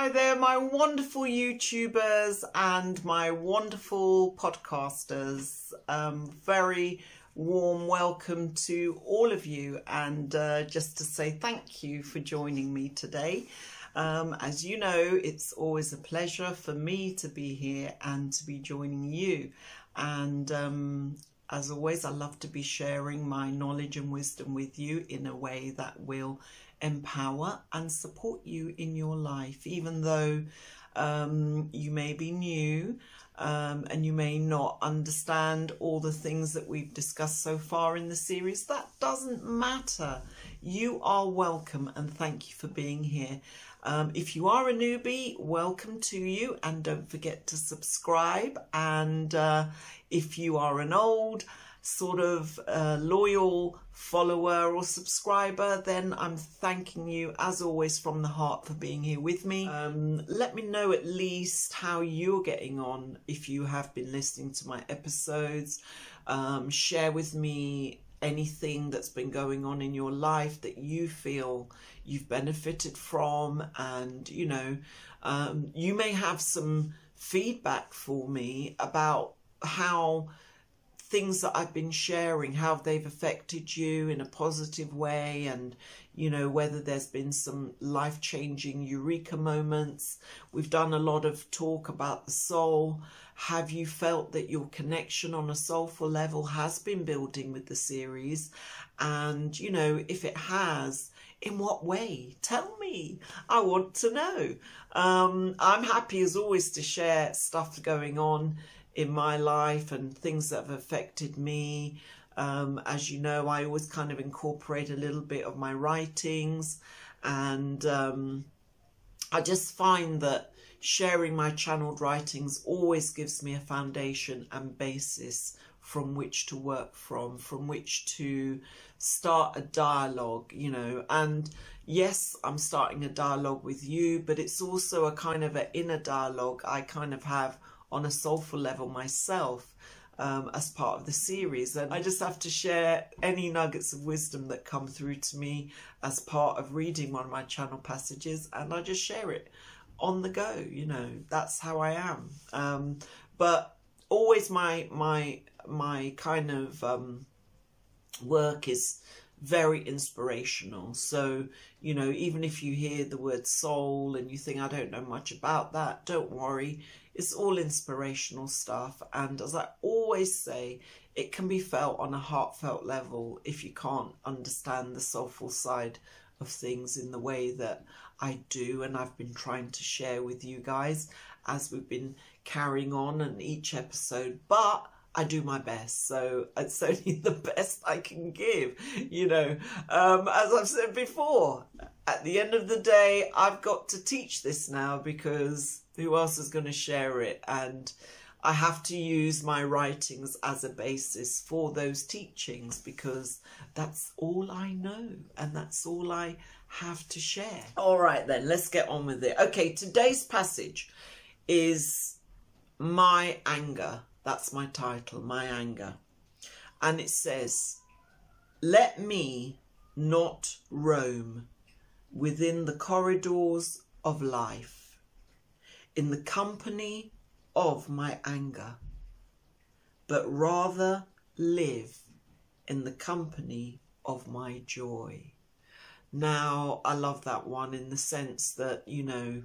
Hi there, my wonderful YouTubers and my wonderful podcasters. Very warm welcome to all of you, and just to say thank you for joining me today. As you know, it's always a pleasure for me to be here and to be joining you. And as always, I love to be sharing my knowledge and wisdom with you in a way that will empower and support you in your life, even though you may be new and you may not understand all the things that we've discussed so far in the series. That doesn't matter. You are welcome, and thank you for being here. If you are a newbie, welcome to you, and don't forget to subscribe. And if you are an old sort of loyal follower or subscriber, then I'm thanking you as always from the heart for being here with me. Let me know at least how you're getting on if you have been listening to my episodes. Share with me anything that's been going on in your life that you feel you've benefited from, and you know, you may have some feedback for me about how things that I've been sharing, how they've affected you in a positive way, and you know, whether there's been some life-changing eureka moments. We've done a lot of talk about the soul. Have you felt that your connection on a soulful level has been building with the series? And you know, if it has, in what way? Tell me. I want to know. I'm happy as always to share stuff going on in my life and things that have affected me. As you know, I always kind of incorporate a little bit of my writings, and I just find that sharing my channeled writings always gives me a foundation and basis from which to work from which to start a dialogue, you know. And yes, I'm starting a dialogue with you, but it's also a kind of an inner dialogue I kind of have on a soulful level myself, as part of the series. And I just have to share any nuggets of wisdom that come through to me as part of reading one of my channel passages, and I just share it on the go, you know. That's how I am. But always my kind of work is very inspirational. So, you know, even if you hear the word soul and you think I don't know much about that, don't worry. It's all inspirational stuff. And as I always say, it can be felt on a heartfelt level if you can't understand the soulful side of things in the way that I do, and I've been trying to share with you guys as we've been carrying on in each episode. But I do my best, so it's only the best I can give, you know. As I've said before, at the end of the day, I've got to teach this now, because who else is going to share it? And I have to use my writings as a basis for those teachings, because that's all I know and that's all I have to share. All right then, let's get on with it. Okay, today's passage is My Anger. That's my title, My Anger. And it says, "Let me not roam within the corridors of life, in the company of my anger, but rather live in the company of my joy." Now, I love that one in the sense that, you know,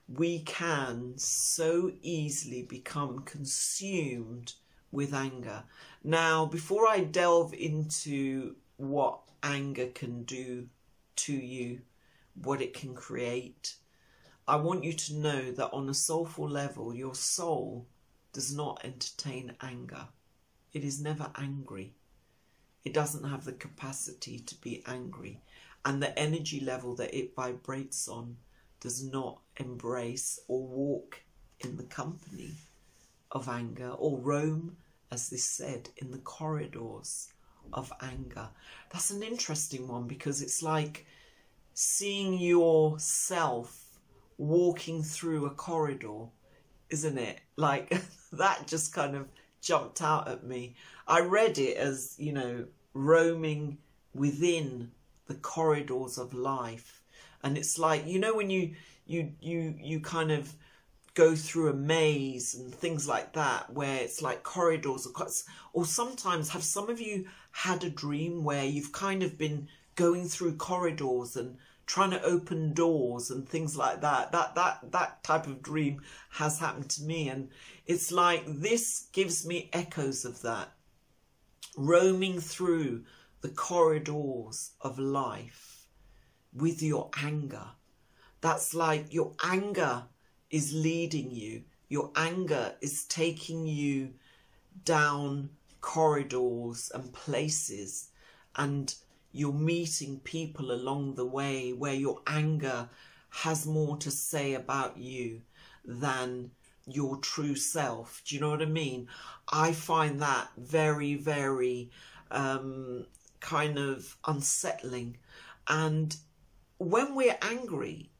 we can so easily become consumed with anger. Now, before I delve into what anger can do to you, what it can create, I want you to know that on a soulful level, your soul does not entertain anger. It is never angry. It doesn't have the capacity to be angry. And the energy level that it vibrates on does not embrace or walk in the company of anger, or roam, as this said, in the corridors of anger. That's an interesting one, because it's like seeing yourself walking through a corridor, isn't it? Like that just kind of jumped out at me. I read it as, you know, roaming within the corridors of life. And it's like, you know, when you you kind of go through a maze and things like that, where it's like corridors, or sometimes have some of you had a dream where you've kind of been going through corridors and trying to open doors and things like that. That type of dream has happened to me, and it's like this gives me echoes of that, roaming through the corridors of life with your anger. That's like your anger is leading you. Your anger is taking you down corridors and places, and you're meeting people along the way where your anger has more to say about you than your true self. Do you know what I mean? I find that very, very kind of unsettling. And when we're angry,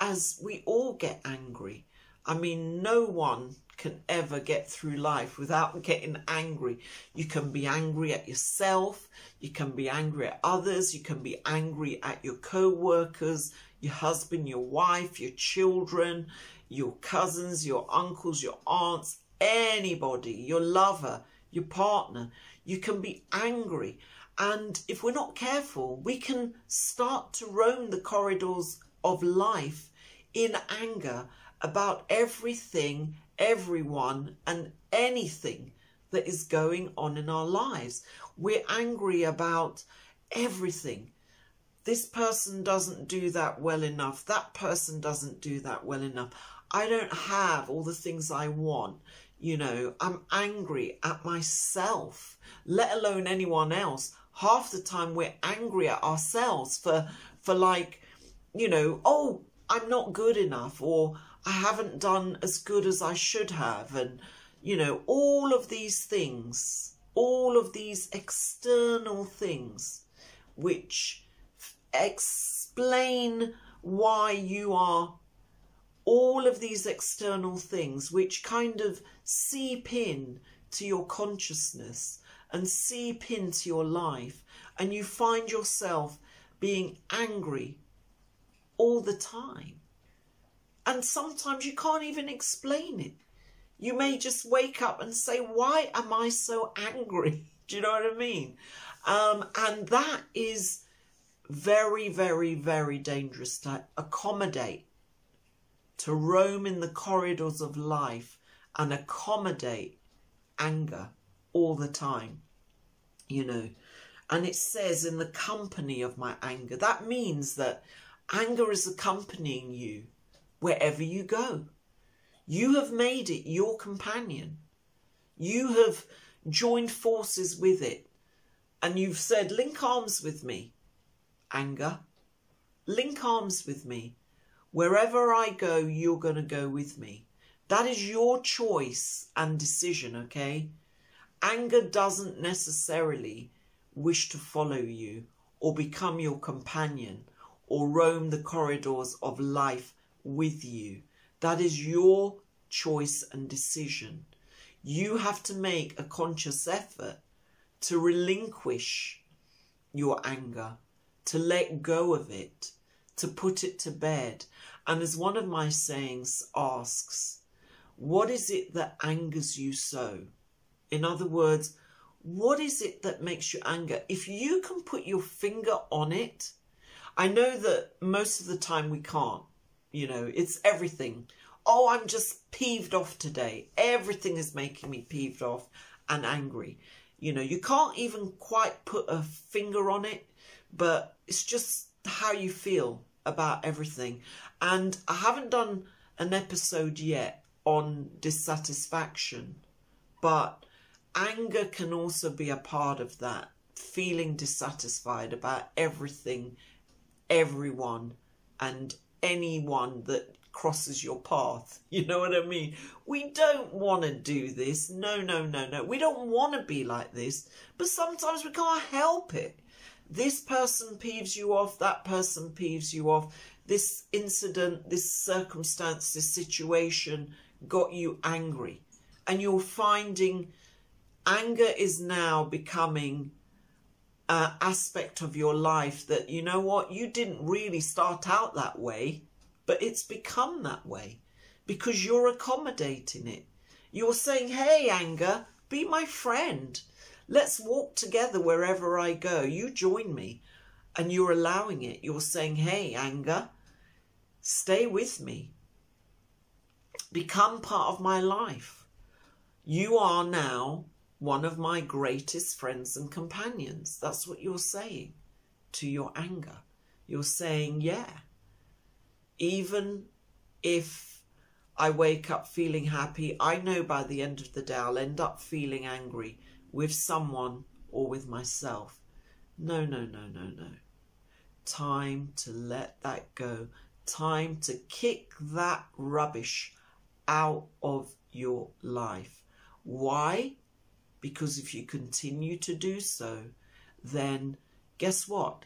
as we all get angry, I mean, no one can ever get through life without getting angry. You can be angry at yourself, you can be angry at others, you can be angry at your co-workers, your husband, your wife, your children, your cousins, your uncles, your aunts, anybody, your lover, your partner. You can be angry, and if we're not careful, we can start to roam the corridors of life in anger about everything, everyone and anything that is going on in our lives. We're angry about everything. This person doesn't do that well enough. That person doesn't do that well enough. I don't have all the things I want. You know, I'm angry at myself, let alone anyone else. Half the time we're angry at ourselves for like, you know, oh, I'm not good enough, or I haven't done as good as I should have. And, you know, all of these things, all of these external things which explain why you are, all of these external things which kind of seep in to your consciousness and seep into your life, and you find yourself being angry all the time. And sometimes you can't even explain it. You may just wake up and say, why am I so angry? Do you know what I mean? And that is very, very, very dangerous to accommodate, to roam in the corridors of life and accommodate anger all the time, you know. And it says, in the company of my anger. That means that anger is accompanying you wherever you go. You have made it your companion. You have joined forces with it. And you've said, link arms with me, anger. Link arms with me. Wherever I go, you're going to go with me. That is your choice and decision, okay? Anger doesn't necessarily wish to follow you or become your companion or roam the corridors of life with you. That is your choice and decision. You have to make a conscious effort to relinquish your anger, to let go of it, to put it to bed. And as one of my sayings asks, what is it that angers you so? In other words, what is it that makes you anger? If you can put your finger on it, I know that most of the time we can't, you know, it's everything. Oh, I'm just peeved off today. Everything is making me peeved off and angry. You know, you can't even quite put a finger on it, but it's just how you feel about everything. And I haven't done an episode yet on dissatisfaction, but anger can also be a part of that, feeling dissatisfied about everything, everyone, and anyone that crosses your path. You know what I mean? We don't want to do this. No, no, no, no. We don't want to be like this, but sometimes we can't help it. This person peeves you off, that person peeves you off, this incident, this circumstance, this situation got you angry. And you're finding anger is now becoming an aspect of your life that, you know what, you didn't really start out that way. But it's become that way because you're accommodating it. You're saying, hey, anger, be my friend. Let's walk together wherever I go. You join me. And you're allowing it. You're saying, hey, anger, stay with me. Become part of my life. You are now one of my greatest friends and companions. That's what you're saying to your anger. You're saying, yeah, even if I wake up feeling happy, I know by the end of the day I'll end up feeling angry with someone or with myself. No, no, no, no, no. Time to let that go. Time to kick that rubbish out of your life. Why? Because if you continue to do so, then guess what?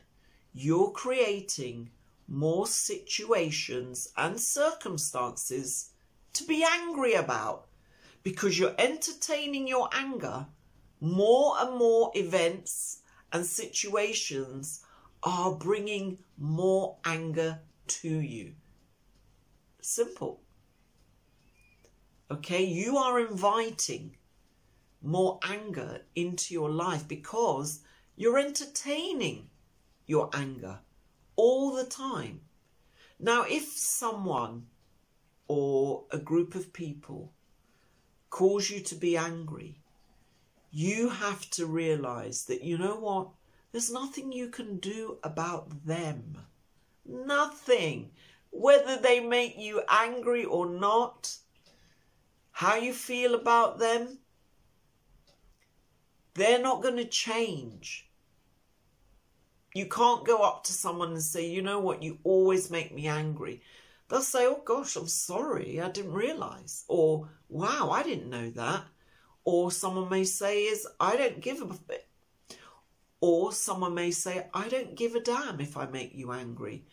You're creating more situations and circumstances to be angry about, because you're entertaining your anger. More and more events and situations are bringing more anger to you. Simple. Okay, you are inviting more anger into your life because you're entertaining your anger all the time. Now, if someone or a group of people cause you to be angry, you have to realize that, you know what? There's nothing you can do about them. Nothing. Whether they make you angry or not, how you feel about them, they're not going to change. You can't go up to someone and say, you know what, you always make me angry. They'll say, oh gosh, I'm sorry, I didn't realise. Or, wow, I didn't know that. Or someone may say I don't give a bit. Or someone may say, I don't give a damn if I make you angry.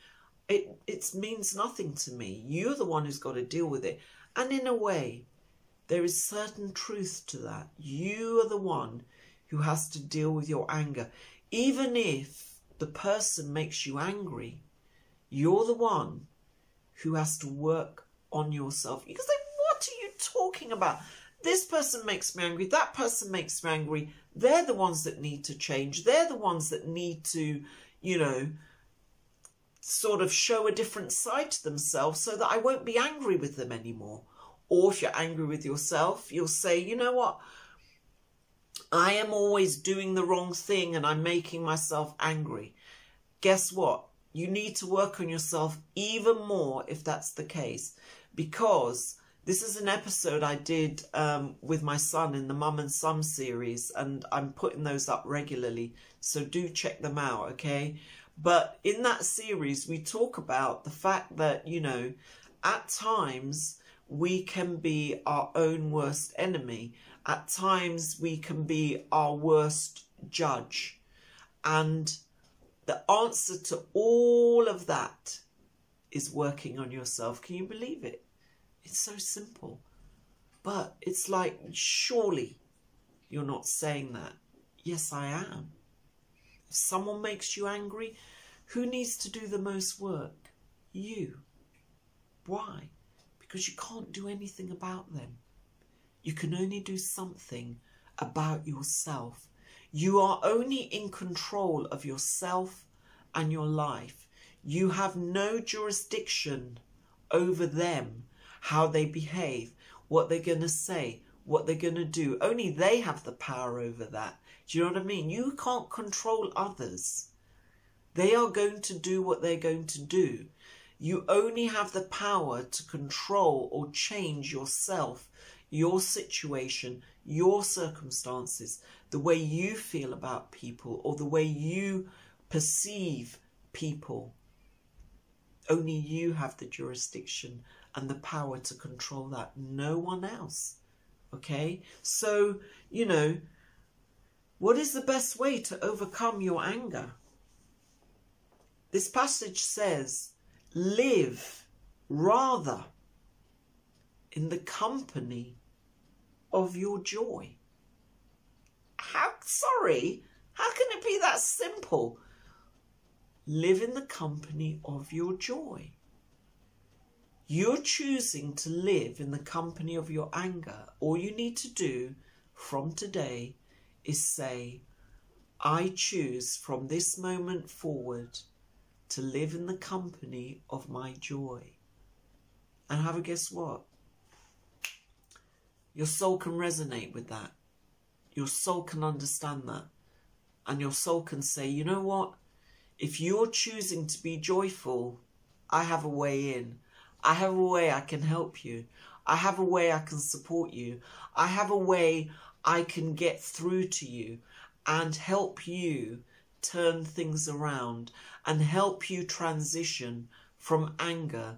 It means nothing to me. You're the one who's got to deal with it. And in a way, there is certain truth to that. You are the one who has to deal with your anger. Even if the person makes you angry, you're the one who has to work on yourself. You can say, what are you talking about? This person makes me angry. That person makes me angry. They're the ones that need to change. They're the ones that need to, you know, sort of show a different side to themselves so that I won't be angry with them anymore. Or if you're angry with yourself, you'll say, you know what? I am always doing the wrong thing and I'm making myself angry. Guess what? You need to work on yourself even more if that's the case. Because this is an episode I did with my son in the Mum and Son series, and I'm putting those up regularly. So do check them out, okay? But in that series, we talk about the fact that, you know, at times we can be our own worst enemy. At times we can be our worst judge. And the answer to all of that is working on yourself. Can you believe it? It's so simple. But it's like, surely you're not saying that. Yes, I am. If someone makes you angry, who needs to do the most work? You. Why? Because you can't do anything about them. You can only do something about yourself. You are only in control of yourself and your life. You have no jurisdiction over them, how they behave, what they're going to say, what they're going to do. Only they have the power over that. Do you know what I mean? You can't control others. They are going to do what they're going to do. You only have the power to control or change yourself, your situation, your circumstances, the way you feel about people or the way you perceive people. Only you have the jurisdiction and the power to control that. No one else. Okay? So, you know, what is the best way to overcome your anger? This passage says, live rather in the company of your joy. How can it be that simple? Live in the company of your joy. You're choosing to live in the company of your anger. All you need to do from today is say, I choose from this moment forward to live in the company of my joy. And have a guess what? Your soul can resonate with that. Your soul can understand that. And your soul can say, you know what? If you're choosing to be joyful, I have a way in. I have a way I can help you. I have a way I can support you. I have a way I can get through to you and help you turn things around and help you transition from anger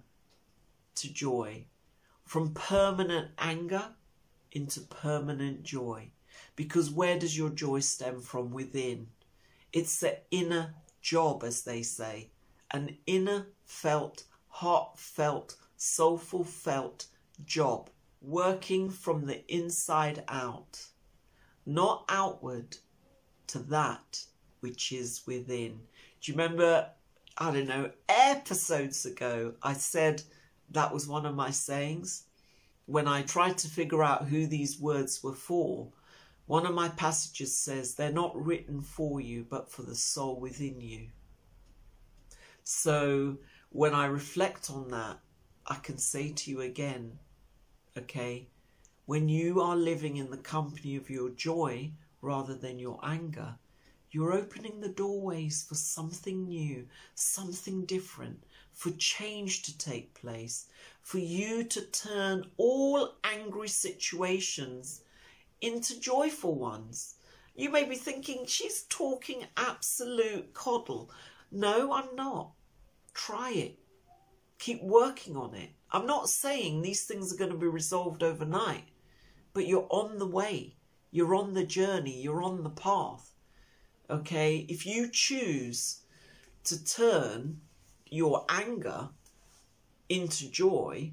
to joy, from permanent anger into permanent joy. Because where does your joy stem from? Within. It's the inner job, as they say, an inner felt, heartfelt, soulful felt job, working from the inside out, not outward to that which is within. Do you remember, I don't know, episodes ago, I said that was one of my sayings? When I tried to figure out who these words were for, one of my passages says, they're not written for you, but for the soul within you. So when I reflect on that, I can say to you again, okay, when you are living in the company of your joy rather than your anger, you're opening the doorways for something new, something different, for change to take place, for you to turn all angry situations into joyful ones. You may be thinking, she's talking absolute coddle. No, I'm not. Try it. Keep working on it. I'm not saying these things are going to be resolved overnight, but you're on the way. You're on the journey. You're on the path. Okay? If you choose to turn your anger into joy,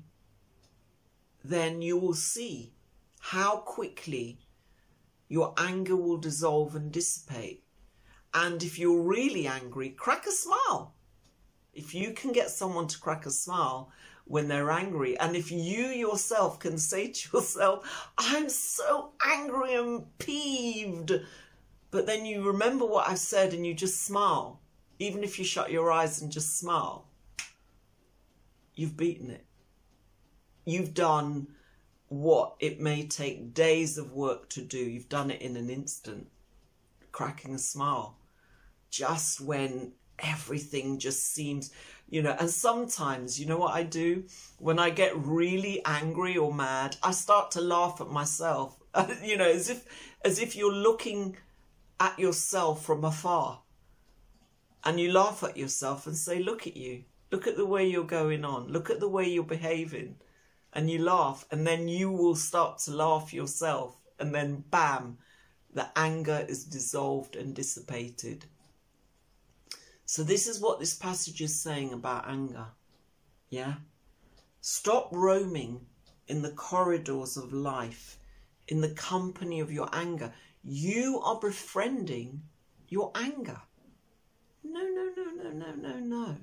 then you will see how quickly your anger will dissolve and dissipate. And if you're really angry, crack a smile. If you can get someone to crack a smile when they're angry, and if you yourself can say to yourself, I'm so angry and peeved, but then you remember what I've said and you just smile, even if you shut your eyes and just smile, you've beaten it. You've done what it may take days of work to do. You've done it in an instant, cracking a smile, just when everything just seems, you know. And sometimes, you know what I do? When I get really angry or mad, I start to laugh at myself, you know, as if you're looking at yourself from afar, and you laugh at yourself and say, look at you, look at the way you're going on, look at the way you're behaving. And you laugh, and then you will start to laugh yourself, and then bam, the anger is dissolved and dissipated. So this is what this passage is saying about anger. Yeah? Stop roaming in the corridors of life, in the company of your anger. You are befriending your anger. No, no, no, no, no, no, no.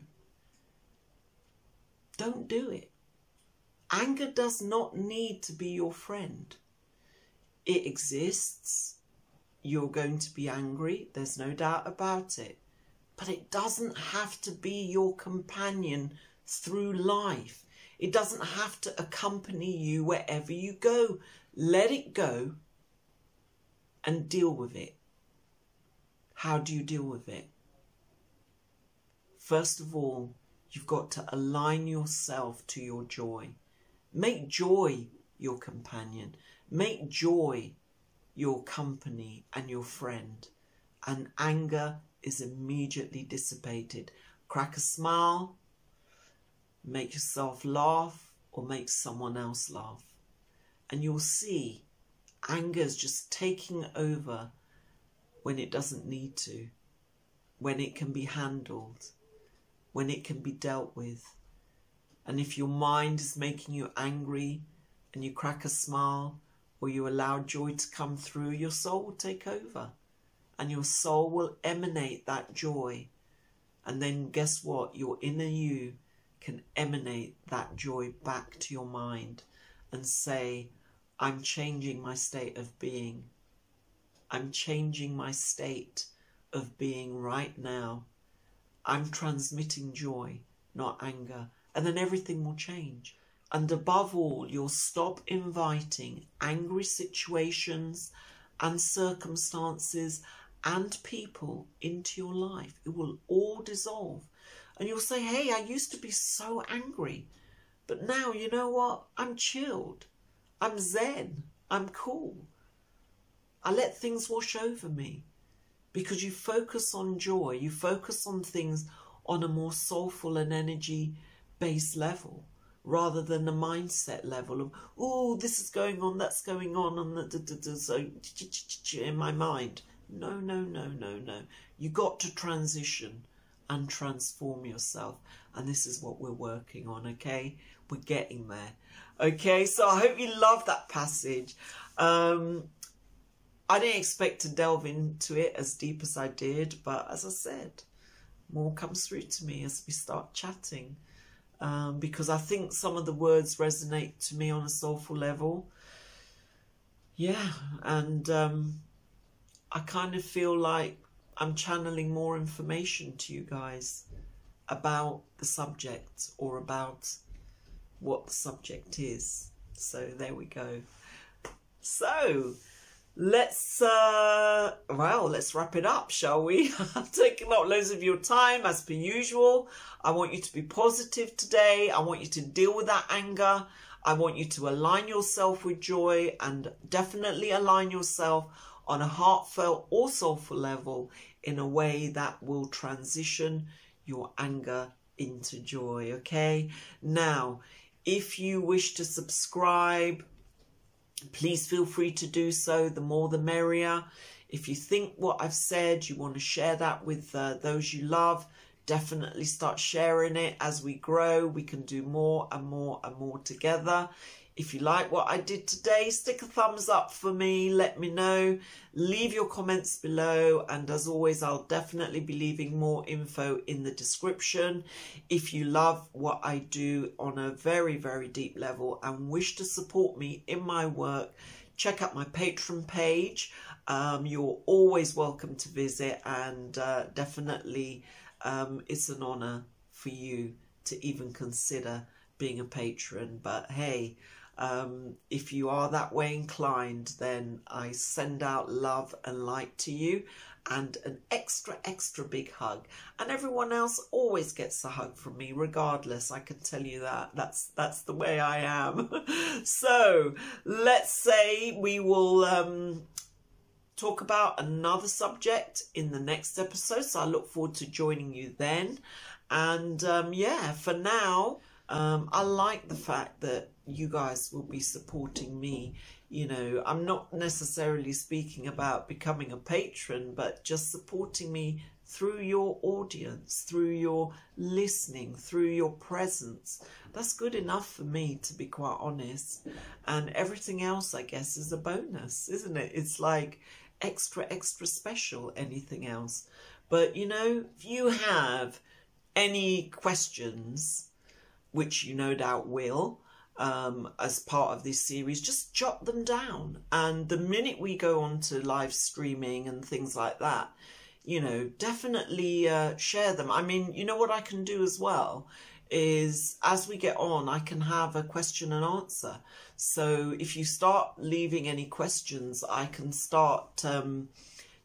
Don't do it. Anger does not need to be your friend. It exists. You're going to be angry. There's no doubt about it. But it doesn't have to be your companion through life. It doesn't have to accompany you wherever you go. Let it go and deal with it. How do you deal with it? First of all, you've got to align yourself to your joy. Make joy your companion. Make joy your company and your friend. And anger is immediately dissipated. Crack a smile. Make yourself laugh or make someone else laugh. And you'll see anger is just taking over when it doesn't need to. When it can be handled. When it can be dealt with. And if your mind is making you angry and you crack a smile or you allow joy to come through, your soul will take over and your soul will emanate that joy. And then guess what? Your inner you can emanate that joy back to your mind and say, I'm changing my state of being. I'm changing my state of being right now. I'm transmitting joy, not anger. And then everything will change. And above all, you'll stop inviting angry situations and circumstances and people into your life. It will all dissolve. And you'll say, hey, I used to be so angry. But now, you know what? I'm chilled. I'm zen. I'm cool. I let things wash over me. Because you focus on joy. You focus on things on a more soulful and energy-based level, rather than the mindset level of, oh, this is going on, that's going on, and so in my mind. No, no, no, no, no. You got to transition and transform yourself. And this is what we're working on, okay? We're getting there. Okay, so I hope you love that passage. I didn't expect to delve into it as deep as I did, but as I said, more comes through to me as we start chatting. Because I think some of the words resonate to me on a soulful level. Yeah, and I kind of feel like I'm channeling more information to you guys about the subject, or about what the subject is. So there we go. So let's wrap it up, shall we? I've taken up loads of your time as per usual. I want you to be positive today. I want you to deal with that anger. I want you to align yourself with joy, and definitely align yourself on a heartfelt or soulful level in a way that will transition your anger into joy, okay? Now, if you wish to subscribe, please feel free to do so. The more the merrier. If you think what I've said, you want to share that with those you love, definitely start sharing it. As we grow, we can do more and more and more together. If you like what I did today, stick a thumbs up for me. Let me know. Leave your comments below. And as always, I'll definitely be leaving more info in the description. If you love what I do on a very, very deep level and wish to support me in my work, check out my Patreon page. You're always welcome to visit, and definitely it's an honor for you to even consider being a patron. But hey, if you are that way inclined, then I send out love and light to you, and an extra big hug. And everyone else always gets a hug from me regardless. I can tell you that. That's the way I am. So let's say we will talk about another subject in the next episode. So I look forward to joining you then. And yeah, for now, I like the fact that you guys will be supporting me. You know, I'm not necessarily speaking about becoming a patron, but just supporting me through your audience, through your listening, through your presence. That's good enough for me, to be quite honest. And everything else, I guess, is a bonus, isn't it? It's like extra special, anything else. But, you know, if you have any questions, which you no doubt will, as part of this series, just jot them down. And the minute we go on to live streaming and things like that, you know, definitely share them. I mean, you know what I can do as well is, as we get on, I can have a question and answer. So if you start leaving any questions, I can start,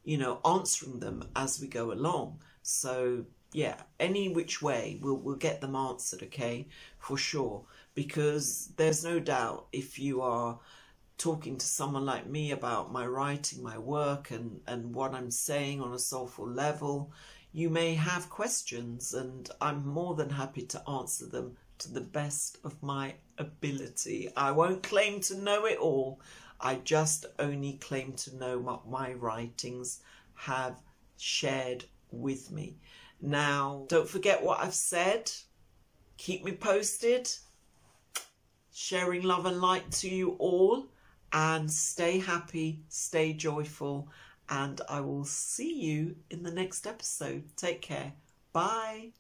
you know, answering them as we go along. So yeah, any which way, we'll get them answered, okay, for sure. Because there's no doubt, if you are talking to someone like me about my writing, my work, and what I'm saying on a soulful level, you may have questions, and I'm more than happy to answer them to the best of my ability. I won't claim to know it all. I just only claim to know what my writings have shared with me. Now, don't forget what I've said. Keep me posted. Sharing love and light to you all. And stay happy, stay joyful. And I will see you in the next episode. Take care. Bye.